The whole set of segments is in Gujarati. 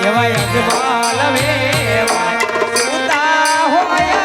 એવા અજમલ વેવાય સુતા હોય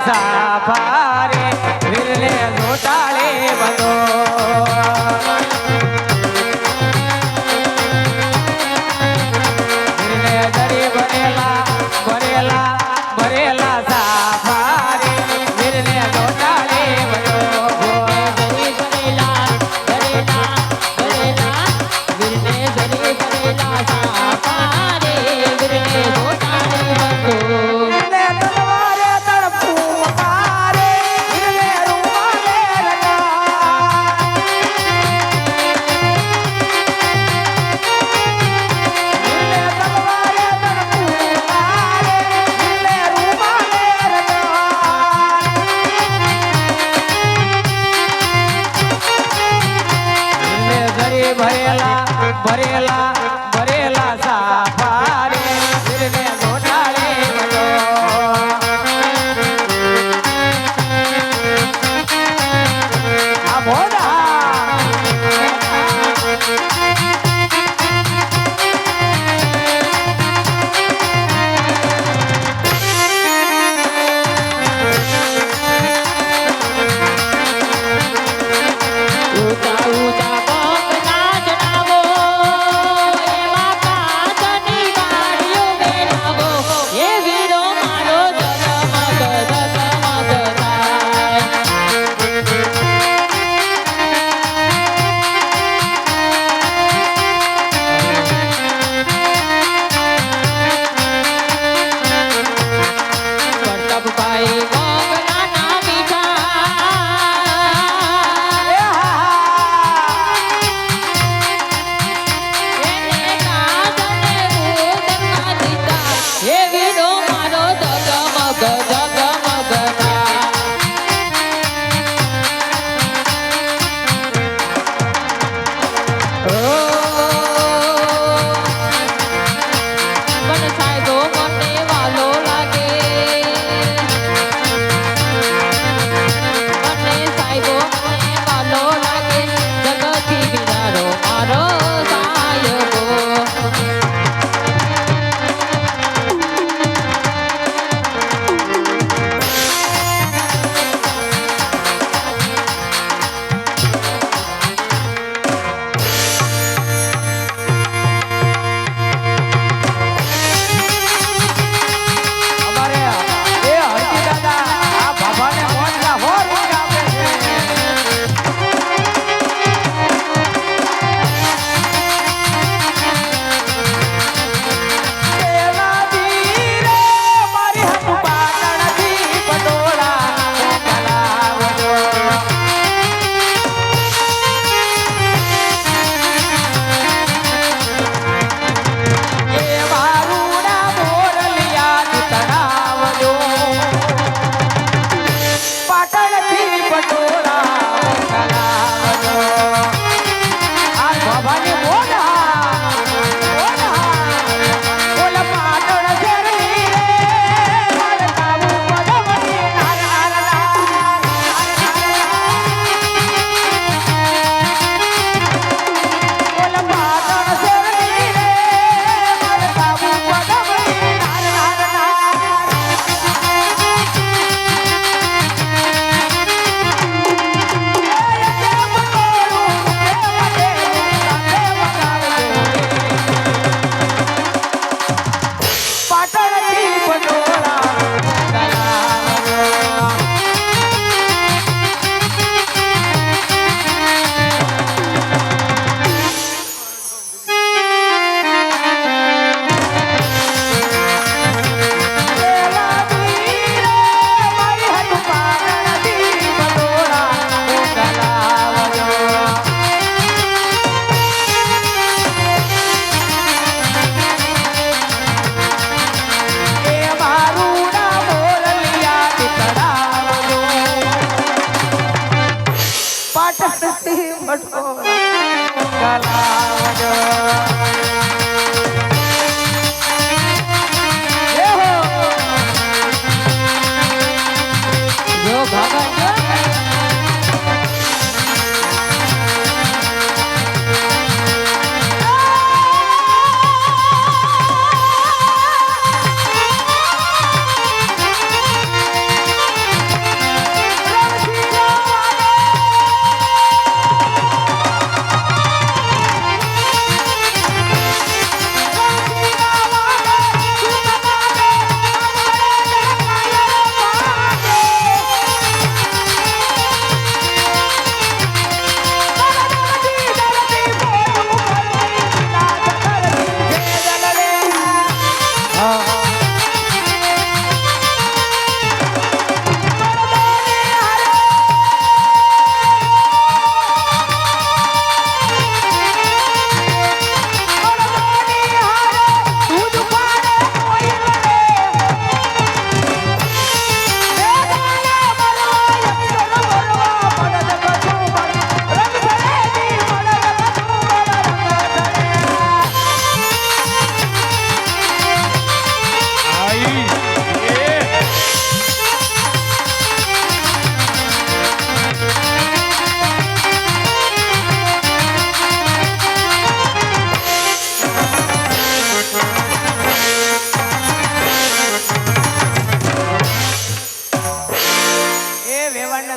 સાફારે વિરલે જોટાળે બધો વિરલે દરી ભરેલા સાફારે વિરલે જોટાળે બધો દરી ભરેલા વિરલે દરી ભરેલા સાફારે વિરલે જોટાળે બધો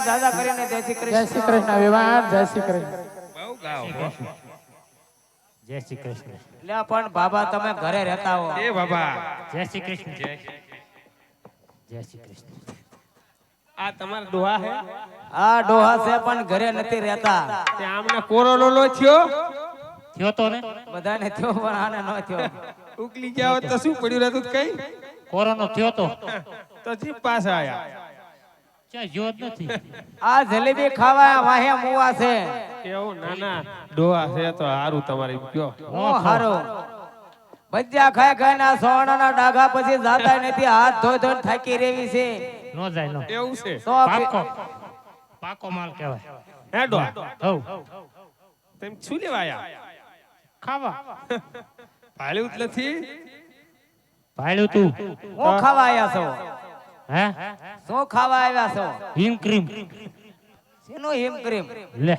દાદા કરીને જય શ્રી જય શ્રી કૃષ્ણ. કૃષ્ણ વિવાન જય શ્રી કૃષ્ણ બહુ ગાવ હો. જય શ્રી કૃષ્ણ લે પણ બાબા તમે ઘરે રહેતા હો. એ બાબા જય શ્રી કૃષ્ણ જય જય શ્રી કૃષ્ણ આ તમારા ડોહા હે આ ડોહા છે પણ ઘરે નથી રહેતા. તે આમને કોરોલો લો થયો થયો તો ને બધાને થયો પણ આને ન થયો. ઉકલી ગયા હોત તો શું પડ્યું રહેતું કઈ કોરોનો થયો તો જીપ પાછા આયા ક્યાં જ્યો જ નથી આ જલેબી ખાવા વાહે મુવા છે. એવું ના ના ડોહા છે તો સારું તમારે એમ કયો ઓ હારો ભજીયા ખાય ખાય ના સોનાના ડાઘા પછી જાતા નથી. હાથ ધોઈ ધોઈને થાકી રેવી છે. નો જાય નો એવું છે તો પાકો પાકો માલ કહેવાય હે ડોહા હવ તેમ શું લેવા આયા ખાવા ભાલ્યું જ નથી ભાડ્યું તું હું ખાવા આવ્યા છો? હે શું ખાવા આવ્યા છો? હિમ ક્રીમ શેનું હિમ ક્રીમ? લે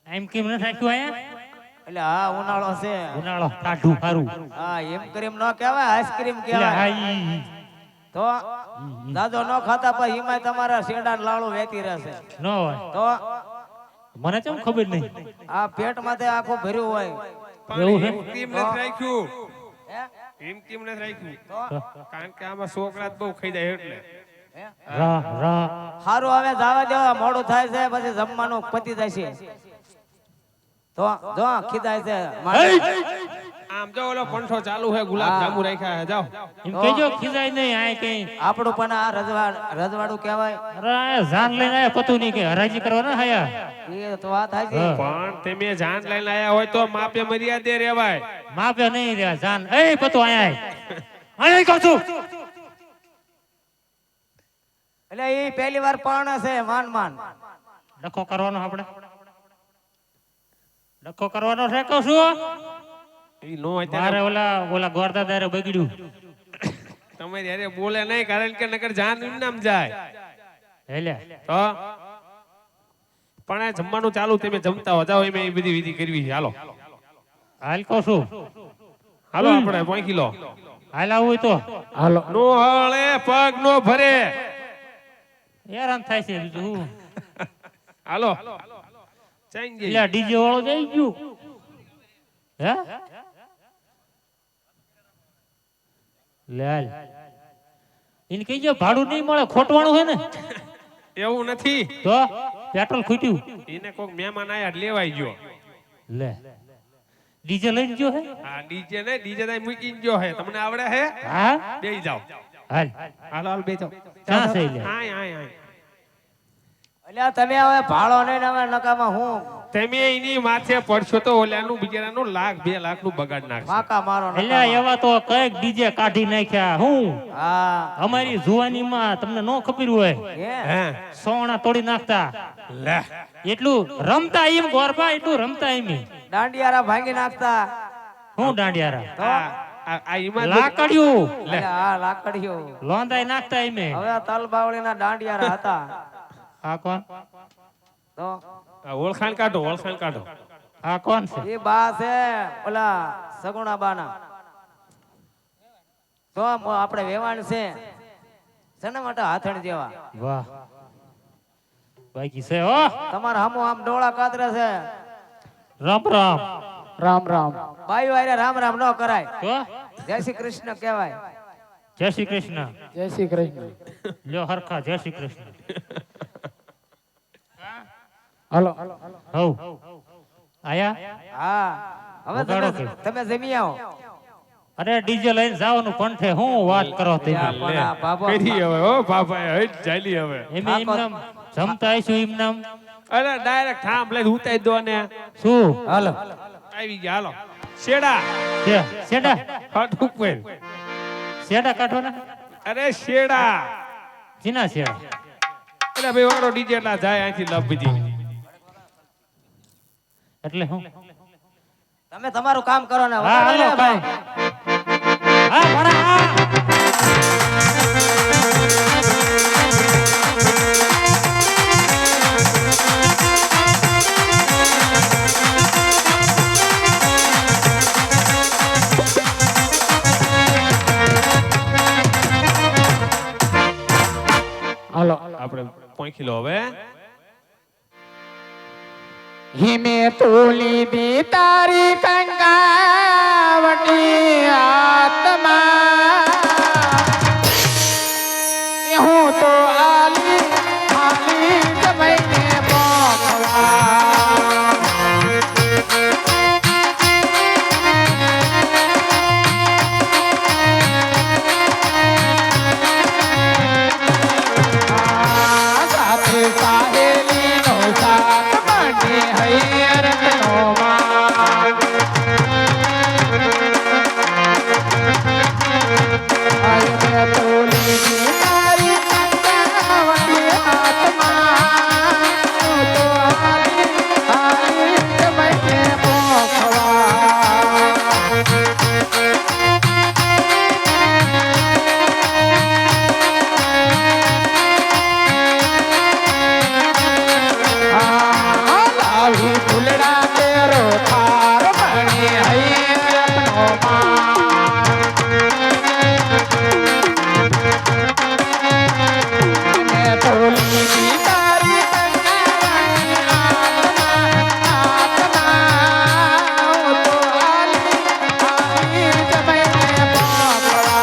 હિમ ક્રીમ ન રાખ્યું આયા એટલે હા ઉનાળો છે. ઉનાળો ટાઢું ખારું હા હિમ ક્રીમ નો કહેવાય, આઈસ્ક્રીમ એટલે હા કહેવાય. ઈ તો દાદો ન ખાતા પછી હિમાય તમારા શેડા લાળુ વેતી રહેશે. ન હોય તો મને કેમ ખબર નહીં આ પેટ માંથી આખું ભર્યું હોય. એવું હે? હિમ ક્રીમ નથી રાખ્યું હે? હિમ ક્રીમ નથી રાખ્યું તો કારણ કે આમાં છોકરા જ બહુ ખાઈ જાય એટલે રા રા હારું હવે જવા દેવા, મોડું થાય છે પછી જમવાનું પતી જાય છે. તો જો ખીધાય છે માણસ. આમ જો ઓલો પંઠો ચાલુ હે ગુલાબ જાંબુ રાખ્યા હે જાઓ એમ કેજો ખીજાય નહીં આય કઈ આપણું પણ આ રજવાડું કહેવાય. અરે આ જાન લઈને આયા પતું નહીં કે હરાજી કરવા ના આયા એ તો વાત થાય છે. હા. પણ તમે જાન લઈને આયા હોય તો માપે મર્યાદે રેવાય માપે નહીં રહ્યા જાન એ પતું આયા આય કહું છું એટલે એ પહેલી વાર પણ છે માન માન. ડખો કરવાનો આપણે ડખો કરવાનો છે કહું છું ઈ નો મારે અત્યારે ઓલા ગોરદાદારે બગડ્યું તમારે યારે બોલે નહીં કારણ કે નકર જાન એમ નામ જાય એટલે તો પણ આ જમવાનું ચાલુ તમે જમતા હો જાઓ એમ એ બધી વિધિ કરવી છે હાલો હાલ કહું છું હાલો આપણે પોંખી લો હાલ આવું તો હાલો નો હળે પગ નો ભરે હેરાન થાય છે બીજું હું હાલો ચાઈ ગઈ એટલે ડીજે વાળો જઈ ગયું હે લાલ એને કહીજો ભાડું નહીં મળે ખોટવાણું હે ને એવું નથી તો પેટ્રોલ ખૂટ્યું એને કોક મહેમાન આયા લેવાઈ ગયો લે ડીજે લઈને ગયો હે આ ડીજે ને ડીજે તાઈ મૂકીને ગયો હે તમને આવડે હે હા બેહી જાઓ હાલ હાલો હાલો બેહી જાઓ ક્યાં છે લે આય આય આય એટલે તમે હવે ભાડો નહીં હવે નકામાં હું તમે એની માથે પડશો તો ઓલાનું બિચારાનું લાખ 2 લાખ નું બગાડ નાખશે ફાકા મારો એટલે નકામા. એવા તો કઈક ડીજે કાઢી નાખ્યા હું હા અમારી જુવાનીમાં તમને નો ખબર હોય હે હે સોણા તોડી નાખતા લે એટલું રમતા એમ ગોરબા એટલું રમતા એમ દાંડિયારા ભાંગી નાખતા. હું દાંડિયારા તો આ ઈમાન લાકડિયું લે એટલે હા લાકડીઓ લોંદાઈ નાખતા એમ હવે તલબાવળીના દાંડિયારા હતા. આ કોણ તો આ ઓળખાણ કાઢો ઓળખાણ કાઢો આ કોણ છે એ બા છે ઓલા સગુણા બાના. તો આપણે વેવાણ છે શેના માટે હાથણ જેવા વાહ બાકી છે હો તમારા હમો આમ ડોળા કાતરે છે. રામ રામ રામ રામ બાયું હારે રામ રામ ન કરાય, તો જય શ્રી કૃષ્ણ કહેવાય. જય શ્રી કૃષ્ણ જય શ્રી કૃષ્ણ લ્યો હરખા જય શ્રી કૃષ્ણ હાલો હવ આયા હા હવે વગાડો તમે કે? તમે જમી આવો. અરે ડીજે લઈને જાવાનું પંઠે હું વાત કરો તમે યા પણ આ બાબો કરી હવે ઓ બાપા હટ ચાલી હવે એમ એમનામ જમતા આવીશું એમનામ અરે ડાયરેક્ટ થાંભ લઈને ઉતારી દો ને શું હાલો આવી ગયા હાલો શેડા છે શેડા હટ ઉપર શેડા કાઢો ને અરે શેડા જીના શેડા અરે ભાઈ વાળો ડીજે ના જાય અહીંથી લપ બધી એટલે હું તમે તમારું કામ કરો ને હા વગાડો હાલો ને ભાઈ. હા ભરા હા હાલો આપણે પોંખી લો હવે. હિમે તુલી દી તારી કંકાવટી આત્મા હું તો આલી ખાલી જમીને મોકવા સાથે સાહેલી નો સાથ બને હૈયર નો માં આયે તોલી દી તારી કંકાવટી આત્મા હું તો આલી ખાલી જમીને મોકવા લાવી ફૂલડા તેરો થાર બને હૈયરનો માન અમે તોલી તારી કંકાવટી આત્મા હું તો આલી ખાલી જમીને મોકવા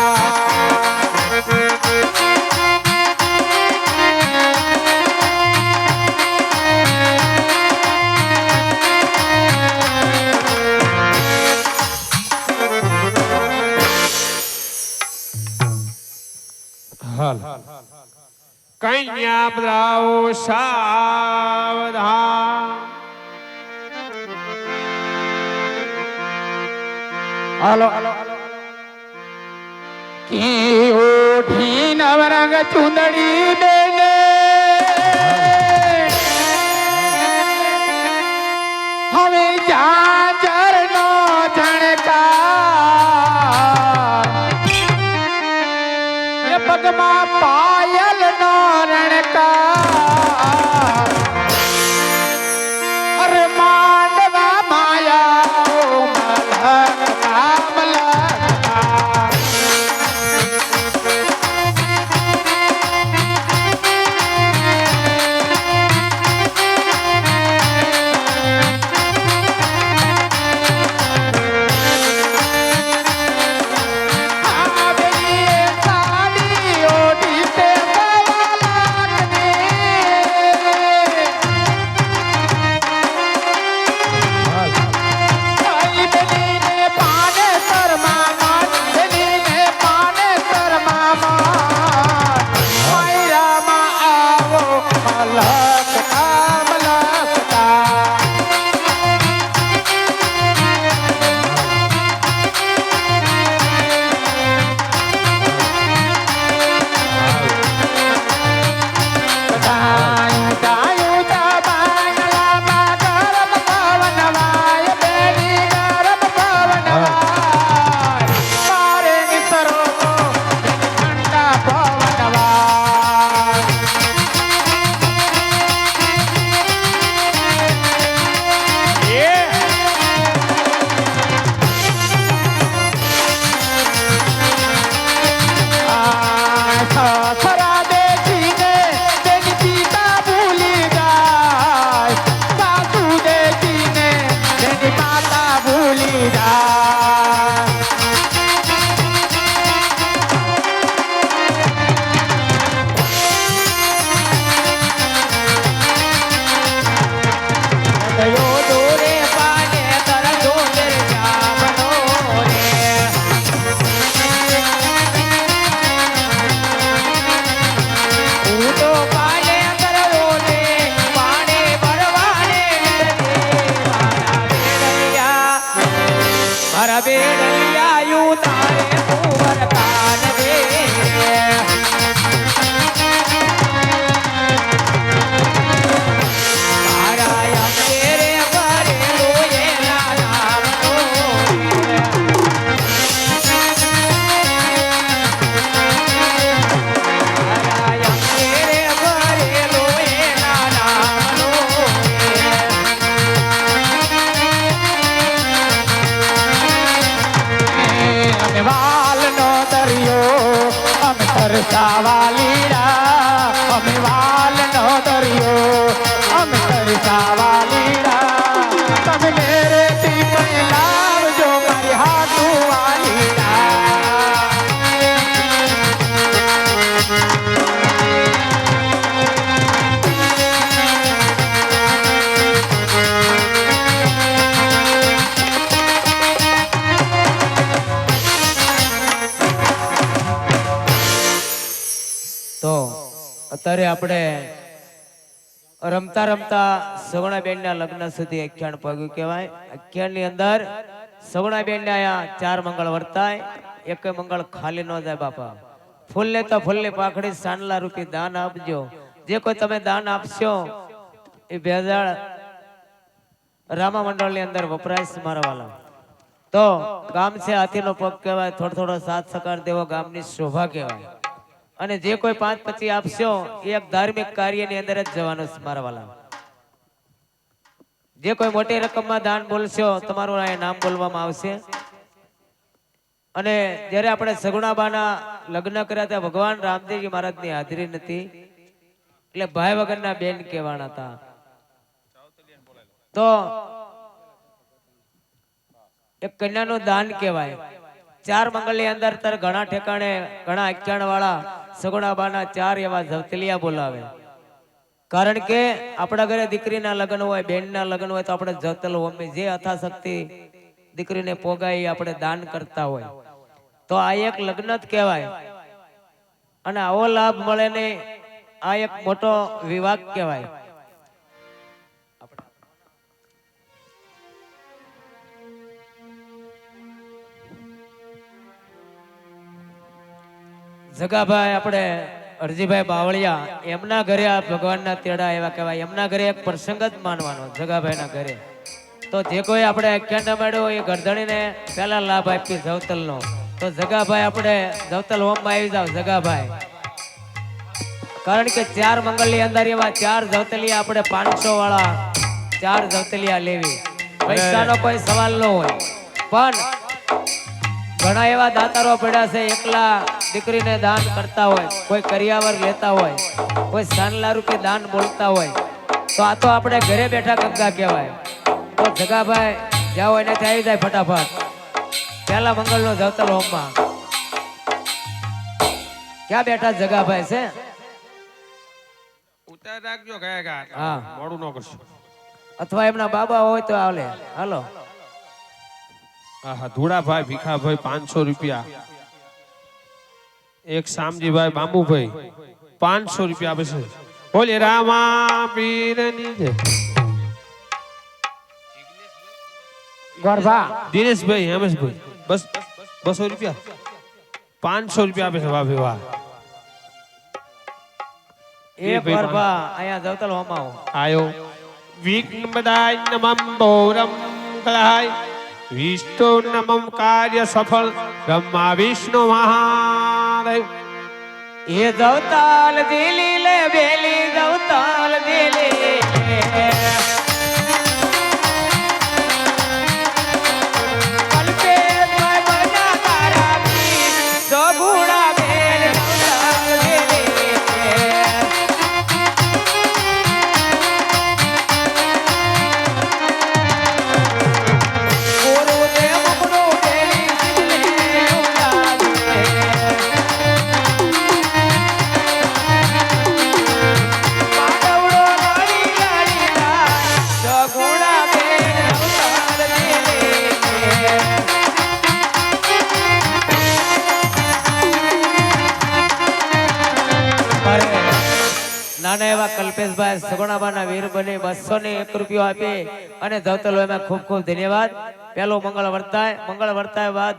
કન્યા બધાઓ સાવધાન. હાલો કે ઓઢી નવરંગ ચુંદડી બેને હવે જાજર નો ઝણકાર એ પગમાં પાયલ નો રણકાર અરે માંડવા માયા ઓ મલકતા મલકતા આવેલી સાડી ઓઢી તે ભાઈ બેલીને પાને શરમામાં બેલીને પાને શરમામાં માયરામાં આવો મલકતા મલકતા ડાયું ડાયું ડા બાંગલામાં ગરમ પવન વાય બેની ગરમ પવન વાય મારે નિસરો તો ઠંડા પવન વાય સસરા દેખીને તેની પિતા ભૂલી જાય સાસુ દેખીને તેની માતા ભૂલી જાય ગયો દોરે પાને તર જોને જામનો રે હું તો પાલે કરવો ને પાણે ભરવાને મારા બેડલિયા યુ તારે તું કાન દે મારા અંતરે ભરેલો એના નામનો મારા અંતરે ભરેલો એના નામનો અમે વાલનો દરિયો અમે તરસાવા લીડા અમે વાલનો તો અત્યારે આપણે રમતા રમતા સગુણાબેનના લગ્ન સુધી આખ્યાન પગ્યું કહેવાય. આખ્યાનની અંદર સગુણાબેનને આયા 4 મંગળ વર્તાય, એક મંગળ ખાલી ન જાય બાપા. ફૂલને તો ફૂલની પાખડી સાંડલા રૂપી દાન આપજો. જે કોઈ તમે દાન આપશો એ ભેજાળ રામા મંડળની અંદર વપરાશ મારા વાલા. તો ગામ છે હાથીનો પગ કહેવાય, થોડો થોડો સાથ સકાર દેવો ગામની શોભા કહેવાય. અને જે કોઈ 5-25 આપશો એ એક ધાર્મિક કાર્યની અંદર જ જવાનું છે મારા વાલા. જે કોઈ મોટી રકમમાં દાન બોલશો તમારું અહીંયા નામ બોલવામાં આવશે. અને જ્યારે આપણે સગુણાબાના લગ્ન કર્યા ત્યાં ભગવાન રામદેવજી મહારાજની હાજરી નથી, એટલે ભાઈ વગરના બેન કહેવાના હતા. તો એક કન્યાનું દાન કહેવાય. 4 મંગળની અંદર તાર ઘણા ઠેકાણે ઘણા આખ્યાન વાળા સગુણાબાના 4 એવા જવતલિયા બોલાવે. કારણ કે આપણા ઘરે દીકરીના લગ્ન હોય, બેનના લગ્ન હોય તો આપણે જવતલ હોમી જે યથાશક્તિ દીકરીને પોગાય આપણે દાન કરતા હોય. તો આ એક લગ્ન જ કહેવાય. અને આવો લાભ મળે ને આ એક મોટો વિવાહ કહેવાય. જગાભાઈ આપણે અરજીભાઈ બાવળિયા એમના ઘરે આ ભગવાનના તેડા એવા કહેવાય. એમના ઘરે એક પ્રસંગ જ માનવાનો જગાભાઈના ઘરે. તો જે કોઈ આપણે આખ્યાન મળ્યો એ ગરદણીને પહેલા લાભ આપી જવતલનો. તો જગાભાઈ આપણે જવતલ હોમમાં આવી જાવ જગાભાઈ. કારણ કે 4 મંગળની અંદર એવા 4 જવતલિયા આપણે 500 વાળા 4 જવતલિયા લેવી. પૈસાનો કોઈ સવાલ ન હોય. પણ ઘણા એવા દાતારો પડ્યા છે, એકલા દીકરીને દાન કરતા હોય, કોઈ કરિયાવર લેતા હોય, કોઈ સાનલા રૂપે દાન બોલતા હોય. તો આ તો આપણે ઘરે બેઠા ગંગા કહેવાય. તો જગાભાઈ જાઓ એનાથી આવી જાય ફટાફટ પહેલા મંગળનો જવતલ હોમમાં. ક્યાં બેઠા જગાભાઈ છે? ઉતાર રાખજો ગયા ગયા. હા. મોડું ન કરશો. અથવા એમના બાબા હોય તો હાલે. હાલો. આહા ધુડાભાઈ ભીખાભાઈ 500 રૂપિયા. એક શામજીભાઈ બાંબુભાઈ 500 રૂપિયા આપે છે. બોલે રામા પીરની જય. ગરબા દિનેશભાઈ હેમેશભાઈ બસ 200 રૂપિયા 500 રૂપિયા આપે છે. વાહ ભાઈ વાહ. એક ગરબા અહીંયા જવતલ હોમમાં આયો વિઘ્ન બદાય નમઃ બોરમ કલાય વિષ્ણુ નમઃ કાર્ય સફળ બ્રહ્મા વિષ્ણુ મહાદેવ. એ જવતાલ દિલી લે બેલી જવતાલ દિલી કલ્પેશભાઈ બન્યા તારા વીર સગુણાબેન જવતાલ દિલી. ગુરુદેવ મુકડો બેલી સિંહને ઉડાડે. માનવડો લાડી લાડી લાય સગુણાબેન જવતાલ દિલી. નાના એવા કલ્પેશભાઈ સગુણાબાના વીર બની 201 રૂપિયો આપી અને જવતલ એમાં ખૂબ ખૂબ ધન્યવાદ. પહેલો મંગળ વર્તાય. મંગળ વર્તાય બાદ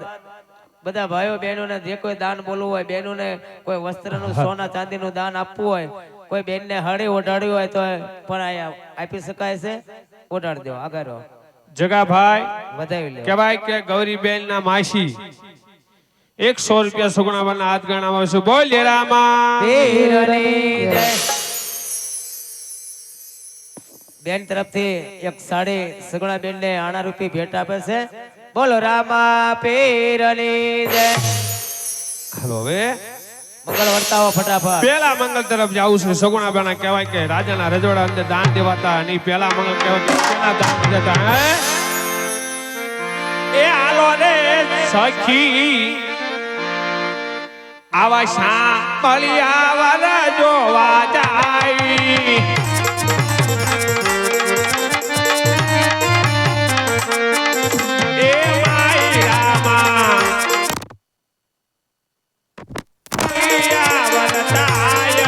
બધા ભાઈઓ બહેનોને જે કોઈ દાન બોલવું હોય, બહેનોને કોઈ વસ્ત્રનું સોના ચાંદીનું દાન આપવું હોય, કોઈ બેનને હળી ઓઢાડવી હોય તો પણ અહીંયા આપી શકાય છે. ઓઢાડી દો આગળ રહો. જગાભાઈ વધાવી લે. કહેવાય કે ગૌરીબેન ના માસી 100 રૂપિયા સુગુણાબાના હાથ ગણાવવા છે. બોલે રામા પીરની જય. બેન તરફથી એક સાડી સગુણાબેન ને આણા રૂપી ભેટ આપે છે. બોલો રામા પીરની જય. હાલો હવે મંગળ વર્તાવો ફટાફટ. પેલા મંગળ તરફ જાવું છે. સગુણાબાના કહેવાય કે રાજાના રજવાડા અંદર દાન દેવાતા અને ઈ પેલા મંગળ કહેવાય કે પેલા દાન દેતા. હે? એ હાલો રે સખી આવા સાંભળ્યા વાળા જોવા જાય. એ માઈ રામા વરતાય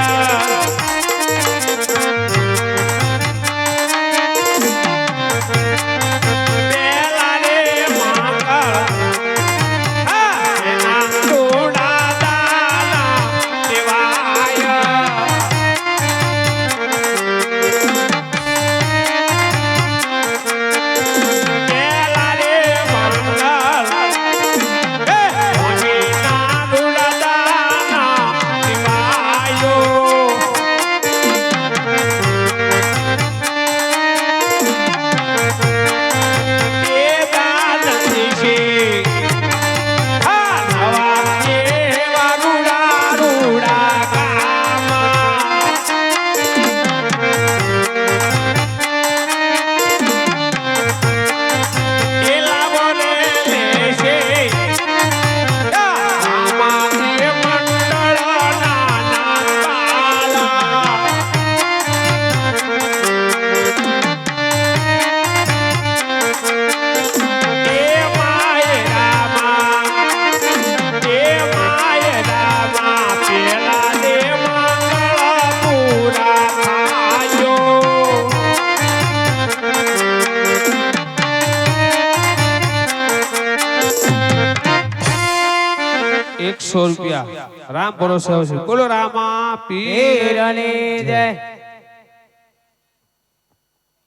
રૂપિયા રામ ભરોસે આવશે બોલો રામા પીર પીરની જય.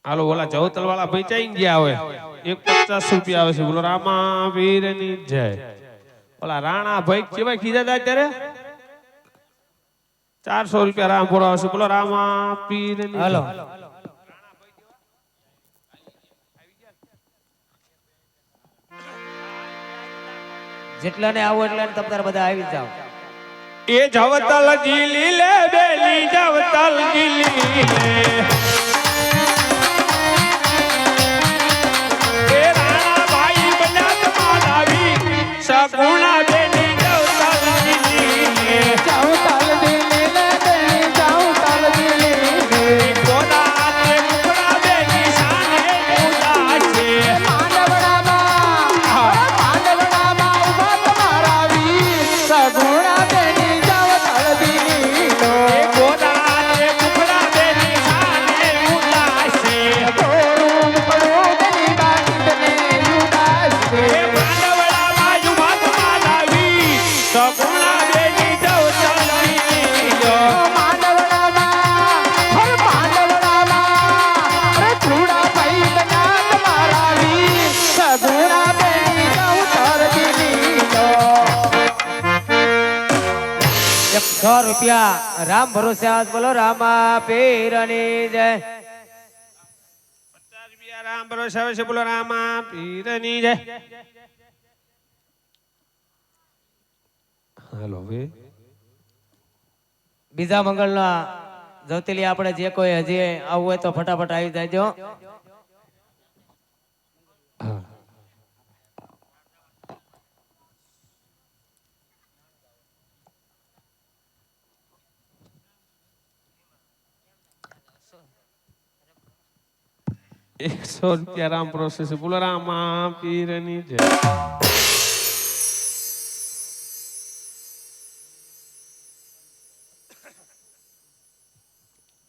હાલો ઓલા જવતલ વાળા ભાઈ ચાઈ ગયા હવે 150 રૂપિયા આવે છે બોલો રામા પીરની જય ઓલા રાણા ભાઈ કેવાય કીધા હતા અત્યારે 400 રૂપિયા રામ ભરો આવશે બોલો રામા પીરની હાલો જેટલાને આવો એટલાને તમ તારે બધા આવી જાઓ. એ જવતલ જીલી લે બેલી જવતલ જીલી લે એ રાણા ભાઈ બન્યા તમારાવી સગુણા બેલી જવતલ જીલી લે જવતલ દિલી લે બેલી જવતલ દિલી લે ગોદા તે મુખડા બેલી શાને ઉદાસે માંડવડામાં ઉભા તમારા વીર સગુણા બેની જવતલ દિલી લો એ ગોદા તે મુખડા બેલી શાને ઉદાસે તોરું પડું બેની બાંધને ઉદાસ એ માંડવડામાં યુવા તમારાવી સગુણા બેલી જવતલ જીલી લો માંડવડામાં અરે ચૂડા ભાઈ બન્યા તમારા વીર સગુણા બેની જવતલ દિલી લો 100 રૂપિયા રામ ભરોસે આજ બોલો રામા પીરની જય. 50 રૂપિયા રામ ભરોસે આવે છે બોલો રામા પીરની જય હાલો હવે બીજા મંગળના જવતેલી આપણે જે કોઈ હજી આવવું હોય તો ફટાફટ આવી જાયજો. એકસો રૂપિયા રામ પ્રોસેસ બોલો રામા પીરની જય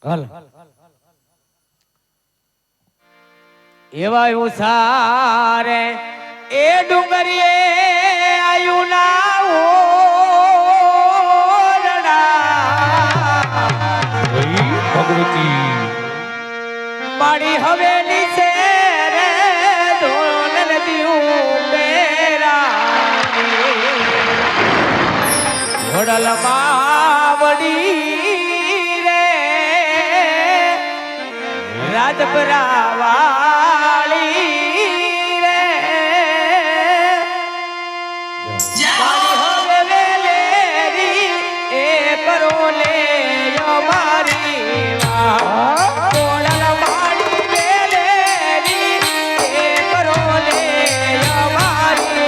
હાલ એવા ઉસારે એ ડુંગરીએ આયુ ના ઓરડા ભગવતી મારી હવેલી છે રે ધોલ નદીયું બેરાની ઘોડલ માવડી રે રાજપરા વાળી રે મારી હવેલી એ પરોલે અમારી ઘોડલ માડી વેલેરી એ પરોલે અમારી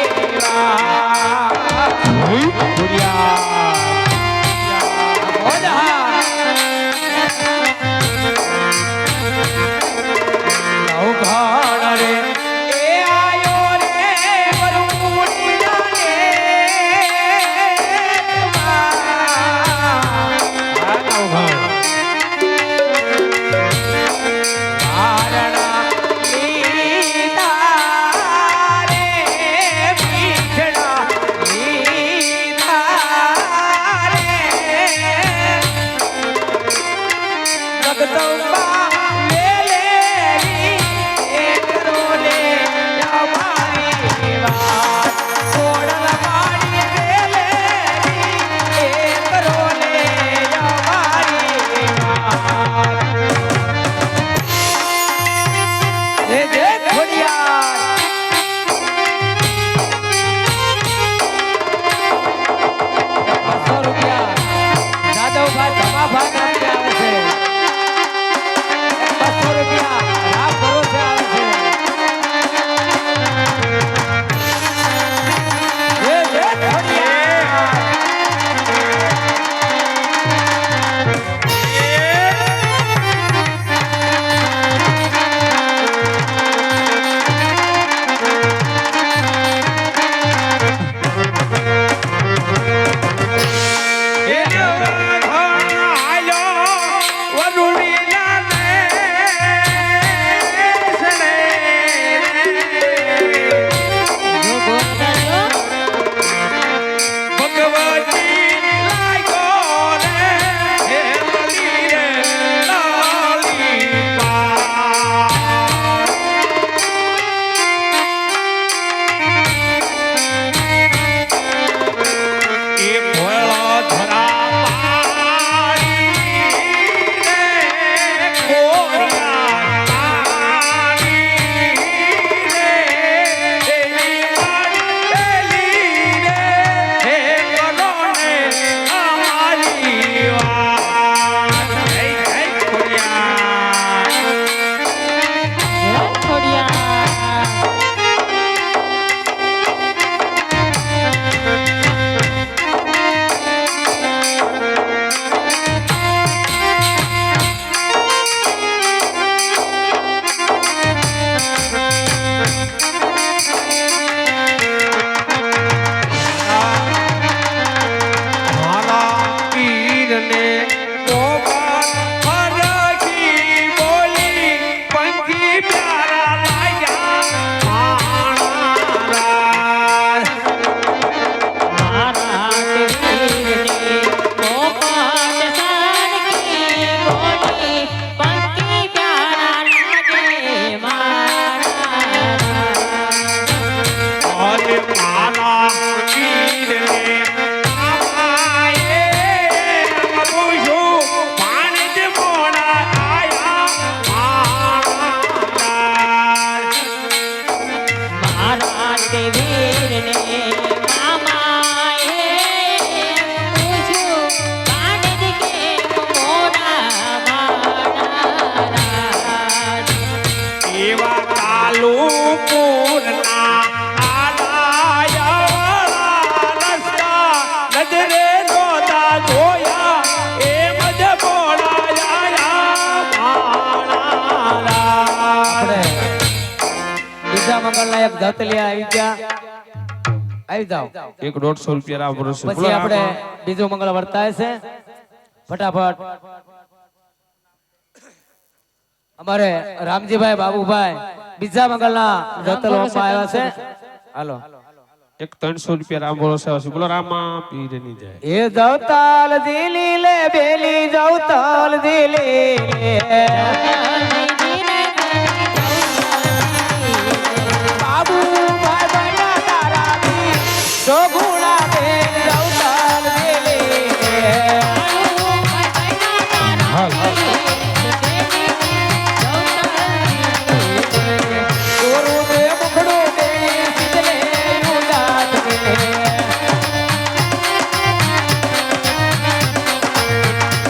મંગળના એક ધતલિયા આવી ગયા, આવી જાઓ. 150 રૂપિયા રામ ભરોસે. બોલો પછી આપણે રામા. બીજું મંગળ વર્તાય છે. ફટાફટ અમારે રામજીભાઈ બાબુભાઈ બીજા મંગળના ધતલ હોમમાં આવ્યા છે. હાલો 300 રૂપિયા રામ ભરોસે આવે છે. બોલો રામા પીરની જય. એ જવતાલ દિલી લે બેલી જવતાલ દિલી બાબુ ભાઈ બના તારા દી સો ગુણા બેન જવતાલ દિલી હાલ ગોરુ દે મુખડો દે સિદલે ઉદાત દે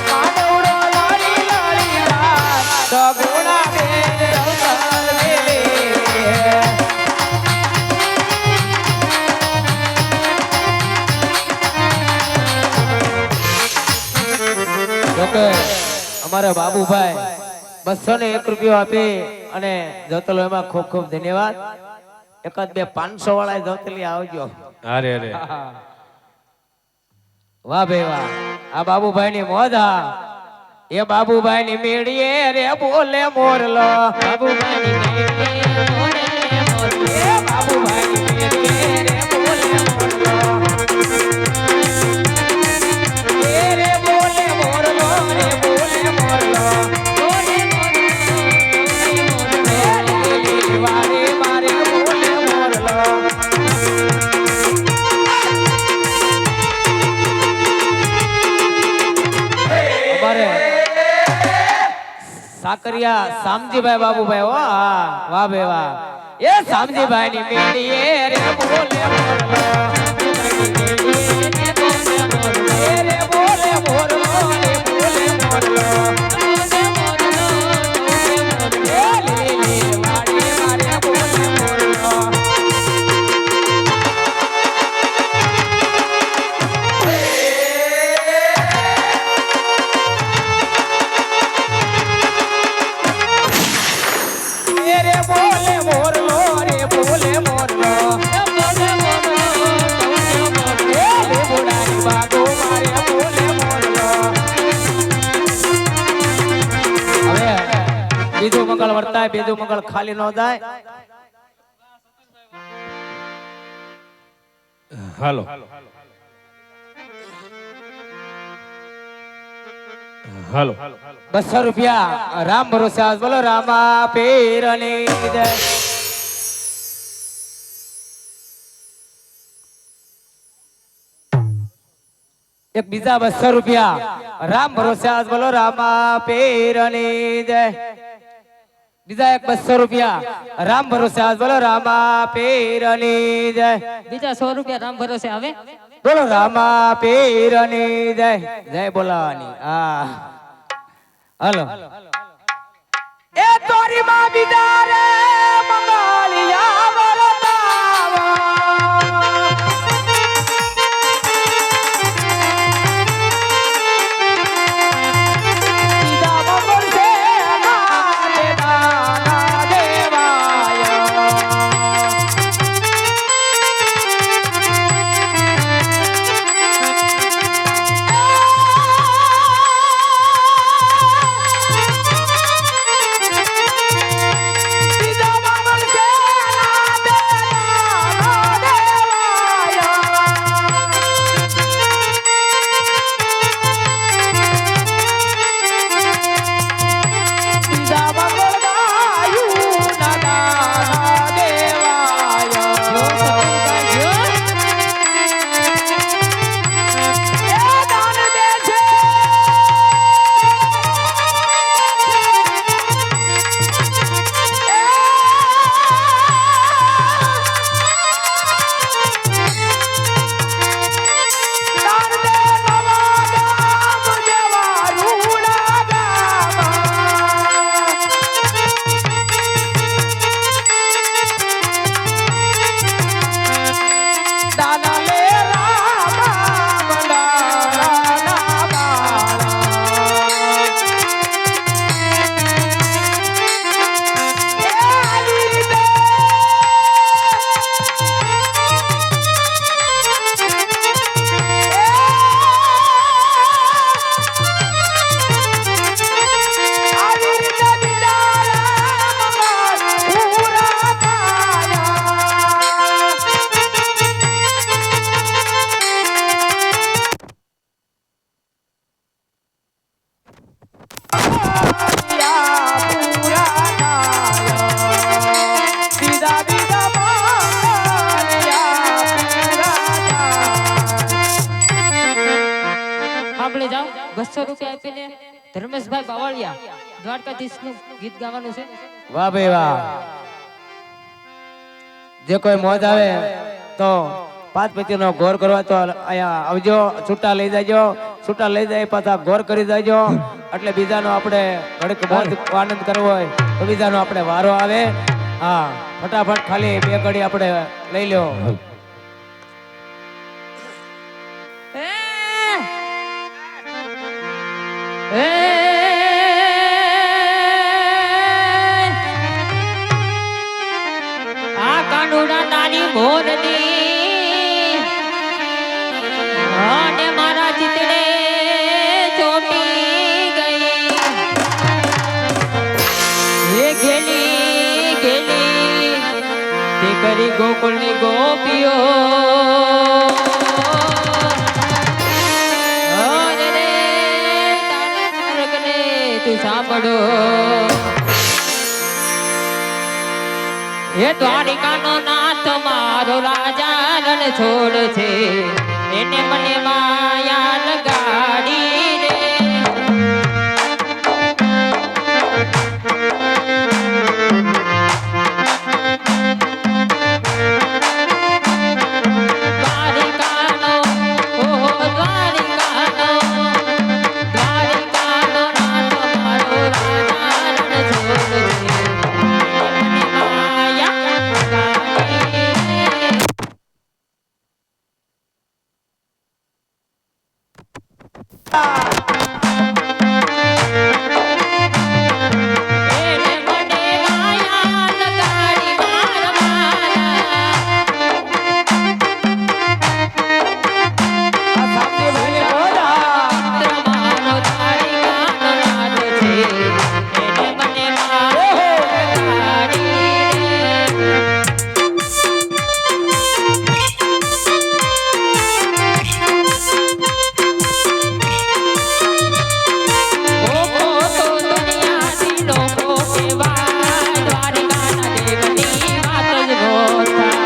માનવડો લાડી લાડી રાત સગુણા બેન રવતાલ દેલે જોકે અમારા બાબુભાઈ 201 રૂપિયો આપી અને જોતલો એમાં ખૂબ ખૂબ ધન્યવાદ. એકાદ બે 500 વાળા જોતલી આવજો. અરે અરે વાહ ભાઈ વાહ. આ બાબુભાઈ ની મોજ. હા એ બાબુભાઈ ની મેળીએ રે બોલે મોરલો બાબુભાઈ ની મેળીએ બોલે મોરલો એ બાબુભાઈ ની મેળીએ રે બોલે મોરલો એ રે બોલે મોરલો રે બોલે મોરલો બોલે મોરલો વારે મારે બોલે મોરલો. અમારે સાકરિયા શામજીભાઈ બાબુભાઈ હો. હા વાહ ભાઈ વાહ. એ શામજીભાઈ ની મેળીએ રે બોલે મોરલો એ રે બોલે મોરલો રે બોલે મોરલો એ લીલી વાડી મારે બોલે મોરલો. રે બોલે મોરલો રે બોલે મોરલો એ લીબુડાની બાગો મારે બોલે મોરલો. હવે બીજું મંગળ વર્તાય, બીજું મંગળ ખાલી ન જાય. હાલો હાલો 200 રૂપિયા રામ ભરોસે આજ બોલો રામા પીરની જય. એક બીજા 200 રૂપિયા રામ ભરોસે આજ બોલો રામા પીરની જય. બીજા એક 200 રૂપિયા રામ ભરોસે આજ બોલો રામા પીરની જય. બીજા 100 રૂપિયા રામ ભરોસે આવે. બોલો રામા પીરની જય. જય બોલાવાની. હા હાલો એ તોરી માં બિદારે મંગળિયા વરતાવા બીજા મંગળ છે નાને દાના દેવાય બીજા મંગળ ₹200 આપીને ધર્મેશભાઈ બાવળિયા દ્વારકાધીશનું ગીત ગાવાનું છે. વાહ ભાઈ વાહ. જે કોઈ મોજ આવે તો 5 પેટીનો ગોર કરવા તો અહીંયા આવજો, છૂટા લઈ જાજો, છૂટા લઈ જાય પાછા ગોર કરી જાજો. એટલે બીજાનો આપણે ઘડીક મોજ આનંદ કરવો હોય તો બીજાનો આપણે વારો આવે. હા, ફટાફટ ખાલી 2 ઘડી આપણે લઈ લ્યો. આ કાનુડા નાની મોરની અને મારા ચિતડે ચોટી ગઈ. હે ગેલી ગેલી તે કરી ગોકુળની ગોપીઓ. અરે રે તારા માર્ગને તું સાંભળો. એ દ્વારિકાનો નાથ મારો રાજા રણ છોડ છે, એને મને માયા લગાડી રે. દ્વારિકાનો ઓહો દ્વારિકાનો દ્વારિકાનો નાથ મારો રાજા રણ છોડ છે, એને મને માયા લગાડી રે. એને મને માયા લગાડી માર મારા. આ સામજીભાઈની મોજ. મારો દ્વારિકાનો નાથ છે, એને મને માયા લગાડી રે. ઓહો તો દુનિયાથી લોકો કહેવાય, દ્વારિકાના દેવની વાત જ નો થાય.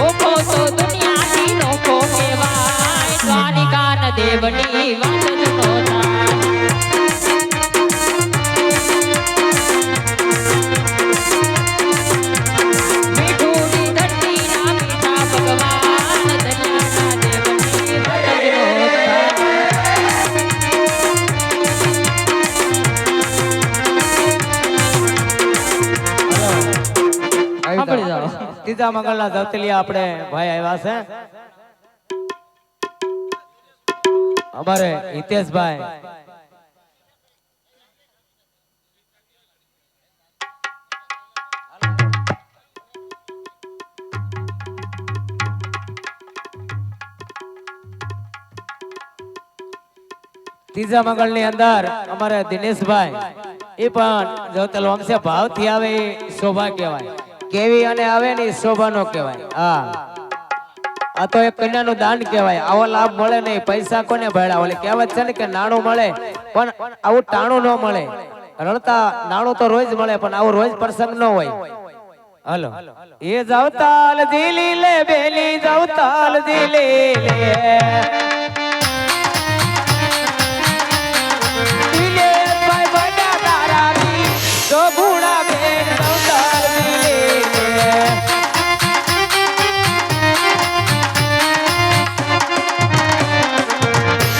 ઓહો તો દુનિયાથી લોકો કહેવાય, દ્વારિકાના દેવની વાત જ નો થાય. મીઠુંની ધરતીના મીઠા ભગવાન, દરિયાના દેવની વાત જ નો થાય. સાંભળી જાઓ. ત્રીજા મંગળના ધવતલિયા આપણે ભાઈ આવ્યા છે, અમારે હિતેશભાઈ. ત્રીજા મંગળની અંદર અમારે દિનેશભાઈ, એ પણ જોતલ વંશે ભાવથી આવે એ શોભા કહેવાય. કેવી અને આવે ને એ શોભા નો કહેવાય. હા, આ તો એક કન્યાનું દાન કહેવાય. આવો લાભ મળે નહીં. પૈસા કોને ભેળા? ઓલે કહેવત છે ને કે નાણું મળે પણ આવું ટાણું ન મળે. રણતા નાણું તો રોજ મળે પણ આવું રોજ પ્રસંગ ન હોય. હાલો, એ જવતાલ દિલી લે બેલી જવતાલ દિલી લે દિલેશભાઈ બડા તારા બી તો ગુણા બેન જવતાલ દિલી લે.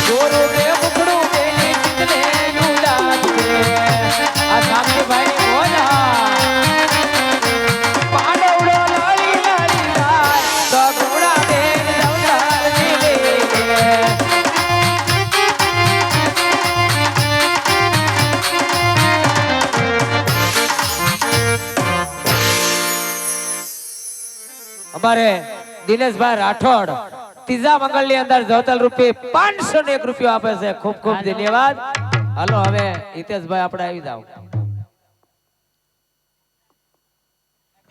ગોરો બે મુખડું બેલી ચિતલે યુલાદ છે. આ સામજીભાઈની મોજા પાડવડો લાલી લાલી થાય તો ગુણા બેન જવતાલ દિલી લે. અમારે દિનેશભાઈ રાઠોડ ત્રીજા મંગળ ની અંદર જોતલ રૂપી 501 રૂપિયો આપે છે. ખૂબ ખૂબ ધન્યવાદ. હાલો હવે હિતેશભાઈ આપણે આવી જાવ.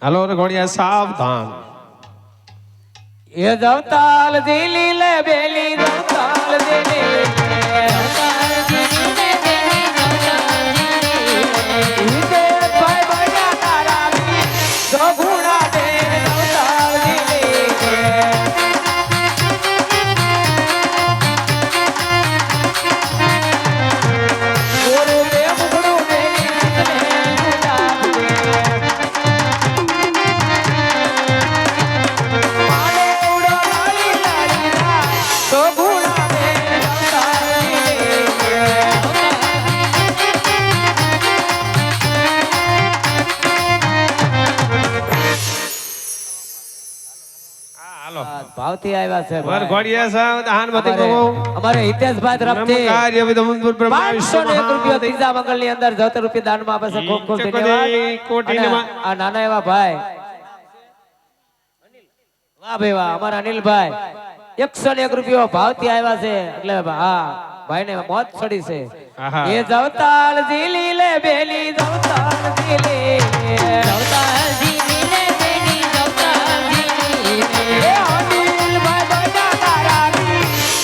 હાલો રે ઘોડિયા સાવધાન. એ જવતાલ દિલી લે બેલી જવતાલ દિલી લે. હિતેશભાઈ બન્યા તારા બી તો ગુણા બેન જવતાલ દિલી લે. હાલો ભાવથી આવ્યા છે ભાઈ. વરઘોડિયા સાહેબ દાન મતે અમારે- અમારે હિતેશભાઈ તરફથી નમસ્કાર એવી દમનપુર બ્રહ્મા 501 રૂપિયા ત્રીજા મંગળ ની અંદર 70 રૂપિયા દાનમાં આપે છે. ખૂબ ખૂબ ધન્યવાદ. કોટીને અને આ નાના એવા ભાઈ વાહ ભાઈ વાહ અમારા અનિલભાઈ 101 રૂપિયા ભાવથી આવ્યા છે એટલે હા ભાઈ ને મોજ ચડી છે. આહા. એ જવતાલ ઝીલી લે બેલી જવતાલ ઝીલી જવતાલ ઝીલી લે બેની જવતાલ ઝીલી લે. એ અનિલભાઈ બજા તારાની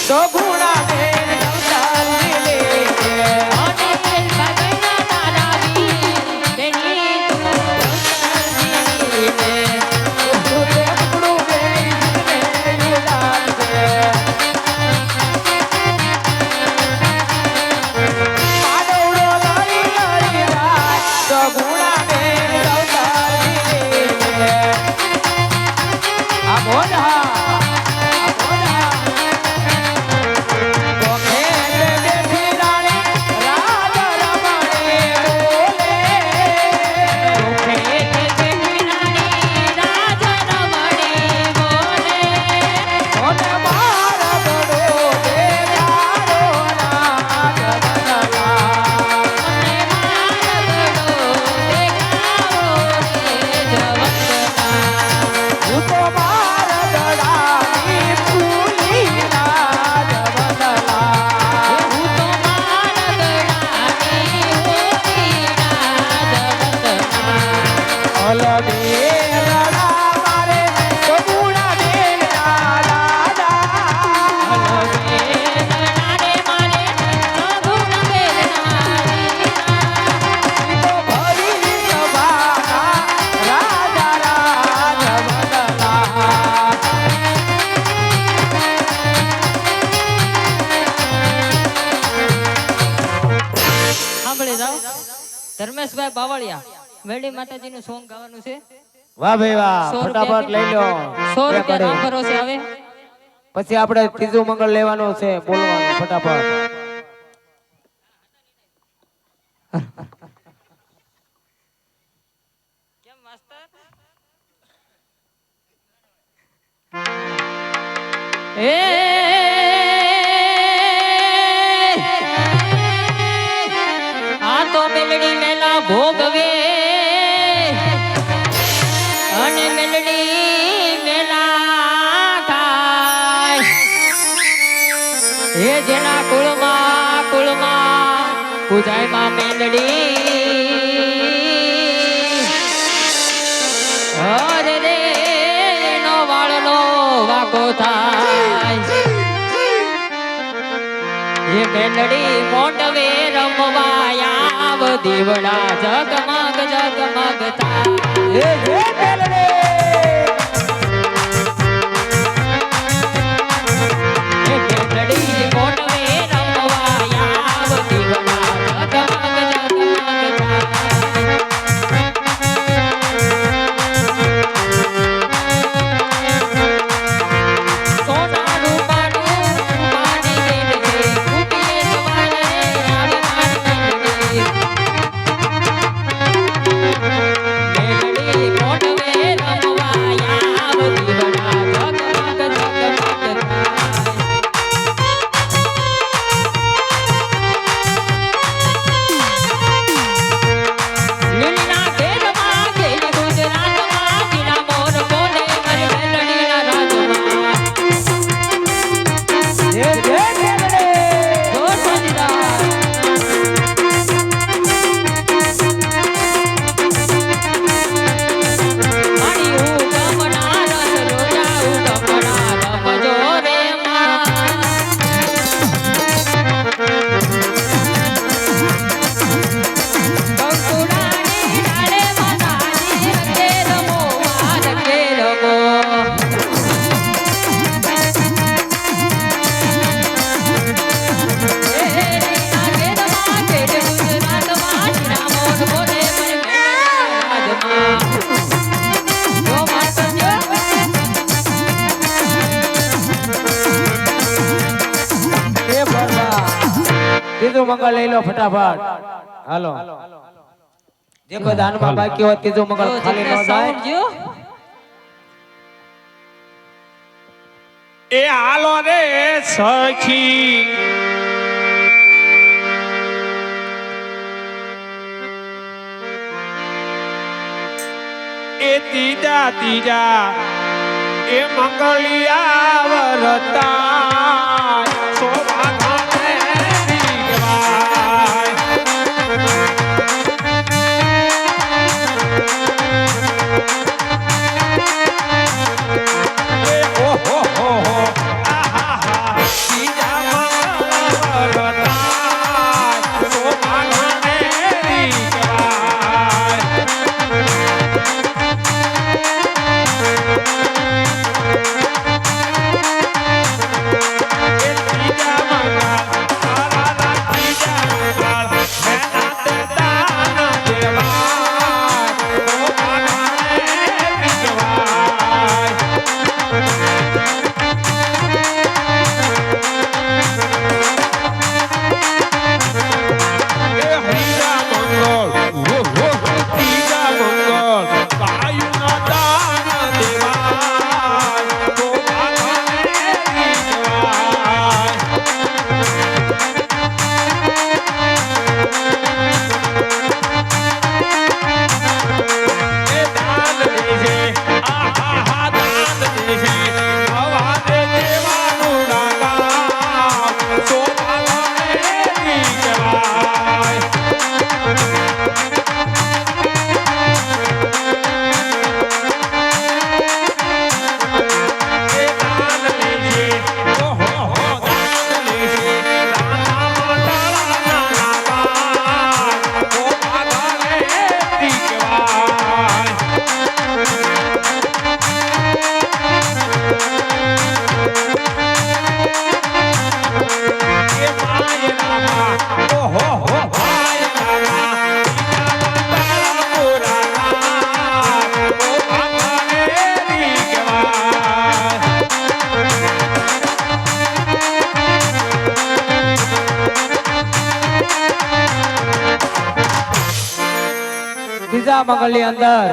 તો ગુણા બેન જવતાલ ઝીલી અનિલ ભગના તારા વીર બેની તું જવતાલ ઝીલી લે. આપણું બેની જીને યુલાન છે. પાડોળો લડી લડી રાત તો ગુણા બેન જવતાલ ઝીલી આ મોઢા આ મોઢા કોમેલ બેઠી રાણી રાજ રમણે બોલે ખેત બેઠી રાજ રમણી બોલે. કોને માર ગડો દેખાડો ના જગનલા મને મારગડો દેખાવો રે જવતના. હું તો માર ગડાની ફૂલી ના જગનલા હું તો મારગડાની હોરીના જવતના. અલગે ગડા મારે તો ગુણા બેન ના દાદા અલગે ગણારે મારે સગુણ બેલના. તો ભરી સભાના રાજા રાજવદલા સાંભળી જાઓ ધર્મેશભાઈ બાવળિયા વેડી માતાજીનું સોંગ ગાવાનું છે. વાહ ભાઈ વાહ 100 ફટાફટ લઈ લો 100 રૂપિયા દાન કરો છે હવે. પછી આપણે ત્રીજું મંગળ લેવાનું છે બોલવાનું ફટાફટ કેમ માસ્તર? આ તો મેલડી મેલા ભોગવે અને મેલડી મેલા ખાય. હે જેના કુળમાં પૂજાય માં મેલડી અરે રે એનો વાળનો વાકો થાય. એ મેલડી મોંડવે રમવા આવ દીવડા જગમગ જગમગ થાય. એ જે મેલડે એ મેલડી મોંડવે રમવા આવ દીવડા જગમગ જગમગ થાય. સોના રૂપાનું માની બેન છે ખૂટીએ સવારે આવી મારી મેલડી મોઢવે રમવા આવ દીવડા જગમગ જગમગ થાય. લીલીના ઘેરમાં ઘેરી ગુજરાતમાં તીના મોર બોલે મારી મેલડીના રાજમાં. જે મેલડે જો સંદાસ મારી હું ગમના રસ રોજા હું ગમના રમજો રે માં. કંકુડાની ડાળે મનાની રંગે રમો માં રંગે રમો. એ ભરવા ત્રીજું મંગળ લઈ લો ફટાફટ હાલો જે કોઈ દાનમાં બાકી હોય ત્રીજું મંગળ ખાલી ન જાય એ હાલો રે સખી એ ત્રીજા ત્રીજા એ મંગળિયા વરતા શોભાને દીવાય એ ઓહો હો હો આહા ત્રીજા મંગળ વરતા શોભાને દીવાય ત્રીજા મંગળની અંદર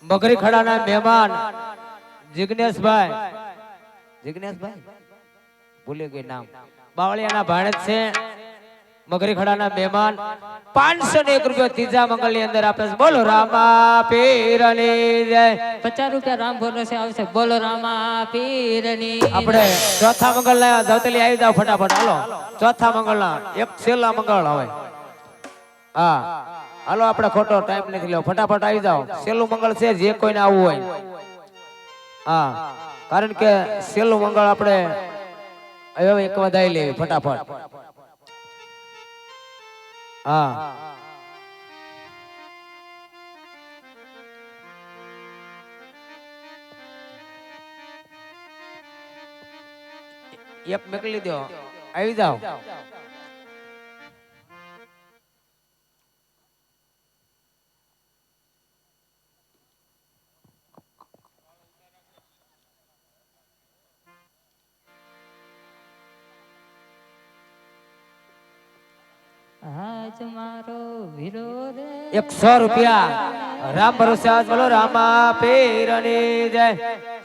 મગરી ખડાના મહેમાન જિગ્નેશભાઈ ભૂલી ગઈ નામ બાવળિયાના ભાણેજ છે. મગરી ખડાના મહેમાન 501 રૂપિયા ત્રીજા મંગળની અંદર આપે છે. બોલો રામા પીરની જય. 50 રૂપિયા રામ ભરોસે આવશે. બોલો રામા પીરની આપણે ચોથા મંગળના જવતલી આવી જાવ ફટાફટ. હાલો ચોથા મંગળના એક છેલ્લા મંગળ હવે. હા હાલો આપણે ખોટો ટાઈમ નથી લેવો, ફટાફટ આવી જાઓ. છેલ્લું મંગળ છે જે કોઈને આવવું હોય. હા કારણ કે છેલ્લું મંગળ આપણે હવે એક વધાઈ લેવી ફટાફટ. હા એક મોકલી દો, આવી જાઓ. આજ મારો વીરો રે 100 રૂપિયા રામ ભરોસે આજ. બોલો રામા પીરની જય.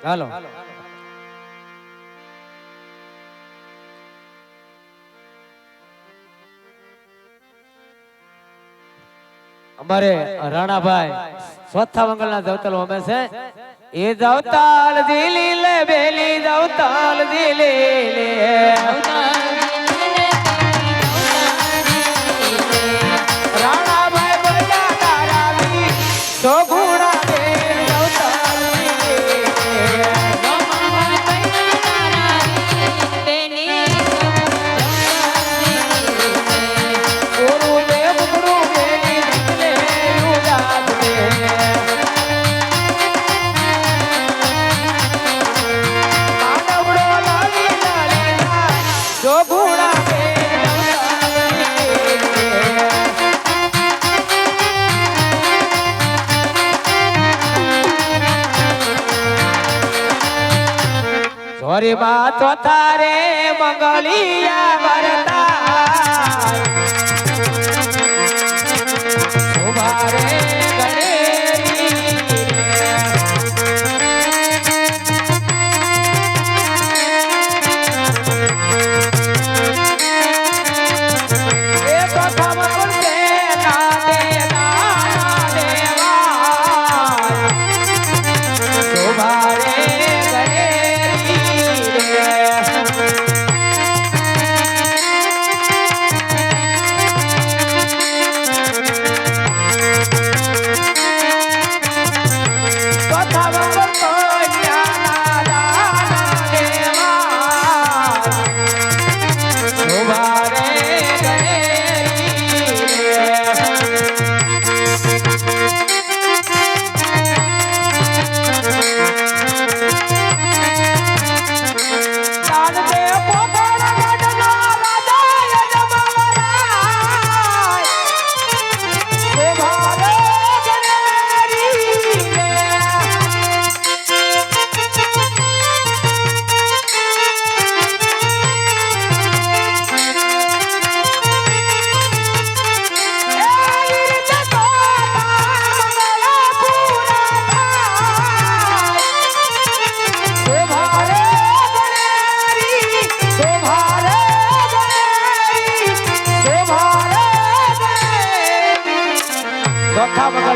હાલો અમારે રાણાભાઈ ચોથા મંગળના જવતલ અમે છે. એ જવતાલ દિલી લે બેલી જવતાલ દિલી લે રાણાભાઈ બોલ્યા તારા વી તો ગુણા બેન જવતાલ દિલી ગુરુદેવ ગુરુ બેની દીકરે યુદાદ દે માનવડો લાલી લાલી જો ગુણા સોરી બા ચોથા રે મંગલિયા વરતા શોભા રે ગણેરી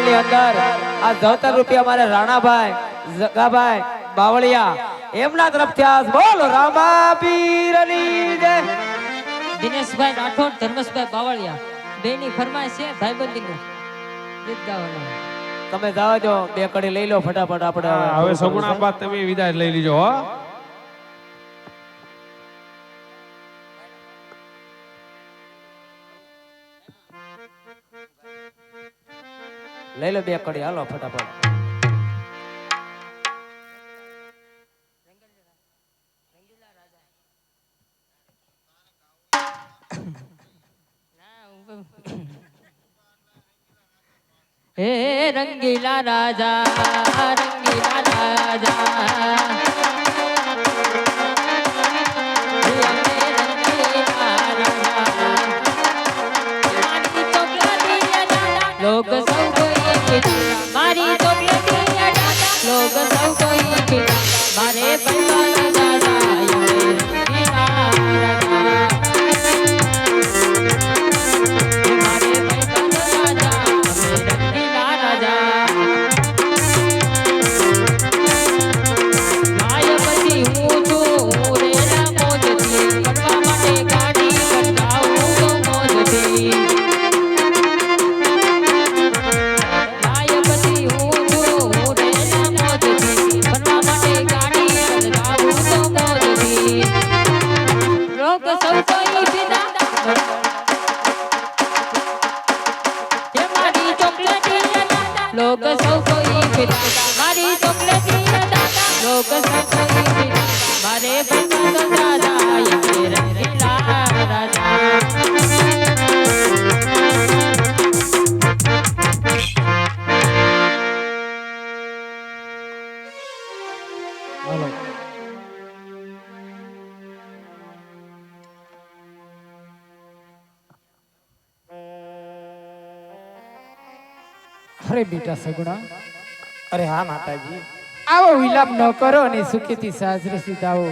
ની અંદર આ 70 રૂપિયા મારે રાણાભાઈ જગાભાઈ બાવળિયા એમના તરફથી આ બોલો રામાપીરની જય. દિનેશભાઈ રાઠોડ ધર્મેશભાઈ બાવળિયા બેની ફરમાઈશ છે ભાઈબંધીનું ગીત ગાવાનું. તમે જાઓ જો બે કડી લઈ લો ફટાફટ આપણે હવે સગુણા બાદ તમે વિદાય લઈ લીજો હો. લઈ લો બે કડી હાલો ફટાફટ. હે રંગીલા રાજા રંગીલા રાજા હે રંગીલા રાજા મારી ચોકલેટી દાદા લોગ સૌ કોઈ કીધા મારી ચોકલેટી દાદા લોગ સૌ કોઈ કીધા મારે પૈસા દાદા રંગીલા રાજા लोग सौ कोई पिता मारी चॉकलेटी दादा लोग सौ कोई पिता मारे बंदा तो दादा ये रंगीला राजा હાલો અરે બેટા સગુણા, અરે હા માતાજી. આવો વિલાપ ન કરો અને સુખેથી સાસરે સીધાઓ.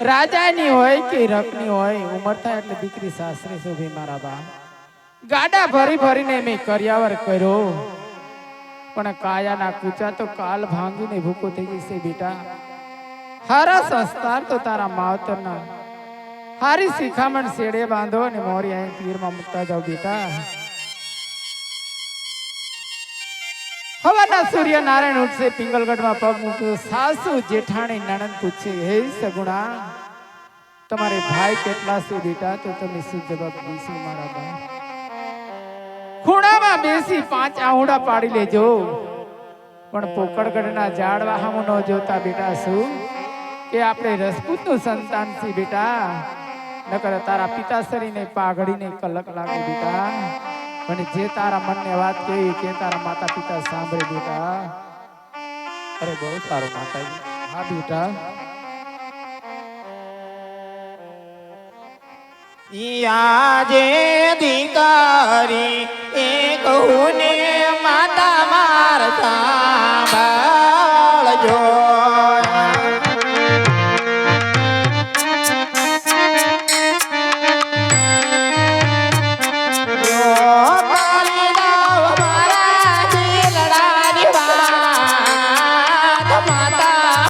રાજાની હોય કે રકની હોય, ઉંમર થાય એટલે દીકરી સાસરે શોભે મારા બા. ગાડા ભરી ભરીને મેં કર્યાવર કર્યો, પણ કાયાના કૂચા તો કાલ ભાંગીને ભૂકો થઈ જશે બેટા. હારા સંસ્કાર તો તારા માવતરના, હારી શિખામણ શેડે બાંધો અને મોરી અહીં તીરમાં મૂકતા જાઓ બેટા. હવાના સૂર્ય નારાયણ ઉઠશે, પિંગલગઢમાં પગ મૂક્યો, સાસુ જેઠાણી નણંદ પૂછે, હે સગુણા તમારે ભાઈ કેટલા છે બેટા? તો તમે શું જવાબ દેશો મારા બા? ખૂણામાં બેસી 5 આહુડા પાડી લેજો, પણ પોકળગઢના ઝાડવા હામું ન જોતા બેટા. શું કે આપણે રજપૂતનું સંતાન છે બેટા, નકર તારા પિતાશ્રીને પાઘડીને કલક લાગે બેટા. પણ જે તારા મનને વાત કહી કે તારા માતા પિતા સાંભળે બેટા. અરે બહુ સારું માતાજી. હા બેટા. આજે દીકારી